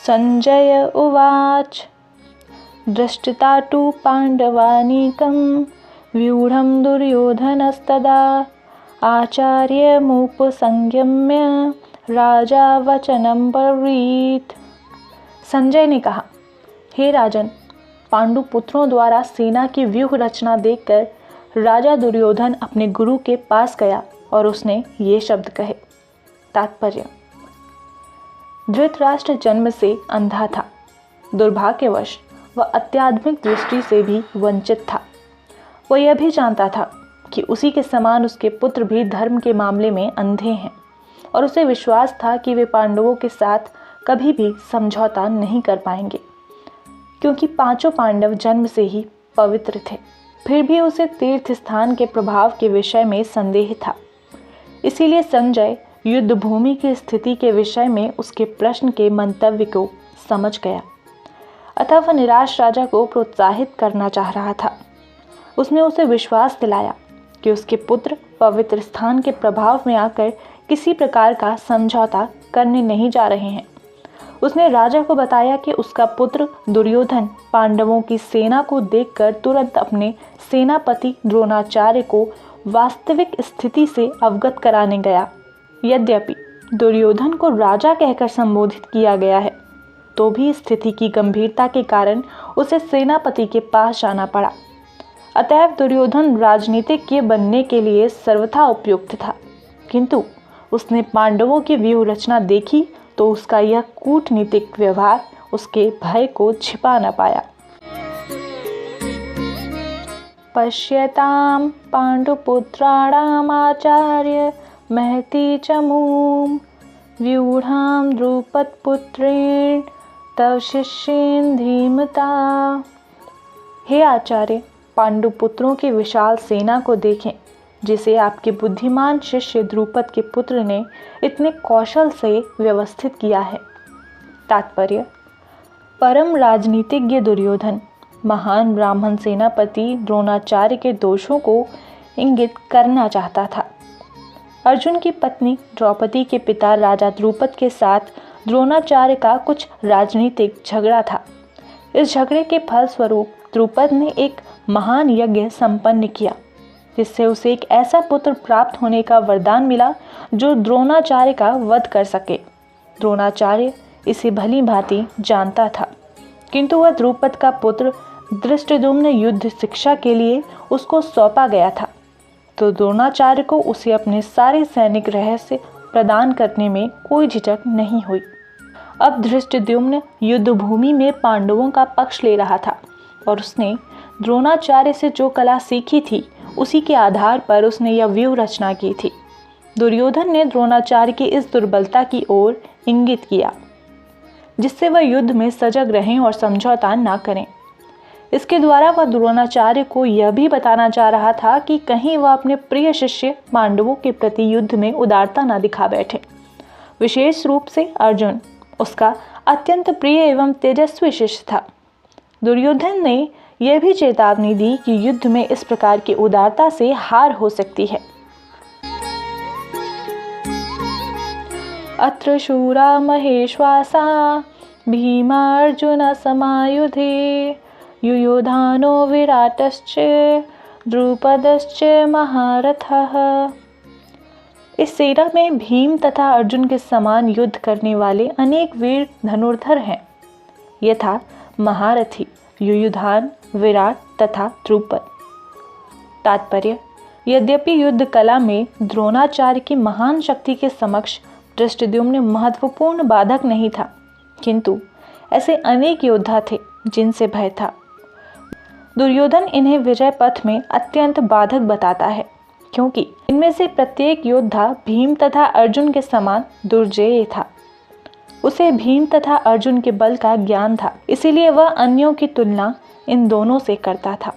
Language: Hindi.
संजय उवाच दृष्टता तु पाण्डवानीकं व्यूढं दुर्योधनस्तदा आचार्यमुपसंगम्य राजा वचनं ब्रवीत्। संजय ने कहा, हे राजन, पांडु पुत्रों द्वारा सेना की व्यूह रचना देखकर राजा दुर्योधन अपने गुरु के पास गया और उसने ये शब्द कहे। तात्पर्य: धृतराष्ट्र जन्म से अंधा था। दुर्भाग्यवश वह अत्याधुनिक दृष्टि से भी वंचित था। वह यह भी जानता था कि उसी के समान उसके पुत्र भी धर्म के मामले में अंधे हैं और उसे विश्वास था कि वे पांडवों के साथ कभी भी समझौता नहीं कर पाएंगे, क्योंकि पांचों पांडव जन्म से ही पवित्र थे। फिर भी उसे तीर्थ स्थान के प्रभाव के विषय में संदेह था। इसीलिए संजय युद्ध भूमि की स्थिति के विषय में उसके प्रश्न के मंतव्य को समझ गया। अतः वह निराश राजा को प्रोत्साहित करना चाह रहा था। उसने उसे विश्वास दिलाया कि उसके पुत्र पवित्र स्थान के प्रभाव में आकर किसी प्रकार का समझौता करने नहीं जा रहे हैं। उसने राजा को बताया कि उसका पुत्र दुर्योधन पांडवों की सेना को देखकर तुरंत अपने सेनापति द्रोणाचार्य को वास्तविक स्थिति से अवगत कराने गया। यद्यपि दुर्योधन को राजा कहकर संबोधित किया गया है, तो भी स्थिति की गंभीरता के कारण उसे सेनापति के पास जाना पड़ा। अतएव दुर्योधन राजनीतिज्ञ बनने के लिए सर्वथा उपयुक्त था, किंतु उसने पांडवों की व्यूह रचना देखी तो उसका यह कूटनीतिक व्यवहार उसके भय को छिपा न पाया। पश्यतां पांडुपुत्राणाम् आचार्य महती च मूं व्यूढां द्रुपदपुत्रेण तव शिष्येन धीमता। हे आचार्य, पांडुपुत्रों की विशाल सेना को देखें, जिसे आपके बुद्धिमान शिष्य द्रुपद के पुत्र ने इतने कौशल से व्यवस्थित किया है। तात्पर्य: परम राजनीतिज्ञ दुर्योधन महान ब्राह्मण सेनापति द्रोणाचार्य के दोषों को इंगित करना चाहता था। अर्जुन की पत्नी द्रौपदी के पिता राजा द्रुपद के साथ द्रोणाचार्य का कुछ राजनीतिक झगड़ा था। इस झगड़े के फलस्वरूप द्रुपद ने एक महान यज्ञ संपन्न किया, जिससे उसे एक ऐसा पुत्र प्राप्त होने का वरदान मिला जो द्रोणाचार्य का वध कर सके। द्रोणाचार्य इसे भली भांति जानता था, किंतु वह द्रुपद का पुत्र धृष्टद्युम्न युद्ध शिक्षा के लिए उसको सौंपा गया था, तो द्रोणाचार्य को उसे अपने सारे सैनिक रहस्य प्रदान करने में कोई झिझक नहीं हुई। अब धृष्टद्युम्न युद्ध भूमि में पांडवों का पक्ष ले रहा था और उसने द्रोणाचार्य से जो कला सीखी थी उसी के आधार पर उसने यह व्यूह रचना की थी। दुर्योधन ने द्रोणाचार्य की इस दुर्बलता की ओर इंगित किया, जिससे वह युद्ध में सजग रहें और समझौता न करें। इसके द्वारा वह द्रोणाचार्य को यह भी बताना चाह रहा था कि कहीं वह अपने प्रिय शिष्य पांडवों के प्रति युद्ध में उदारता न दिखा बैठे। विशेष रूप से अर्जुन उसका अत्यंत प्रिय एवं तेजस्वी शिष्य था। दुर्योधन ने यह भी चेतावनी दी कि युद्ध में इस प्रकार की उदारता से हार हो सकती है। अत्र शूरा महेश्वासा भीमार्जुन समायुधे युयोधानो विराटश्च द्रुपदश्च महारथः। इस सेना में भीम तथा अर्जुन के समान युद्ध करने वाले अनेक वीर धनुर्धर हैं, यथा महारथी युयुधान, विराट तथा द्रुपद। तात्पर्य: यद्यपि युद्ध कला में द्रोणाचार्य की महान शक्ति के समक्ष धृष्टद्युम्न महत्वपूर्ण बाधक नहीं था, किंतु ऐसे अनेक योद्धा थे जिनसे भय था। दुर्योधन इन्हें विजय पथ में अत्यंत बाधक बताता है, क्योंकि इनमें से प्रत्येक योद्धा भीम तथा अर्जुन के समान दुर्जेय था। उसे भीम तथा अर्जुन के बल का ज्ञान था, इसीलिए वह अन्यों की तुलना इन दोनों से करता था।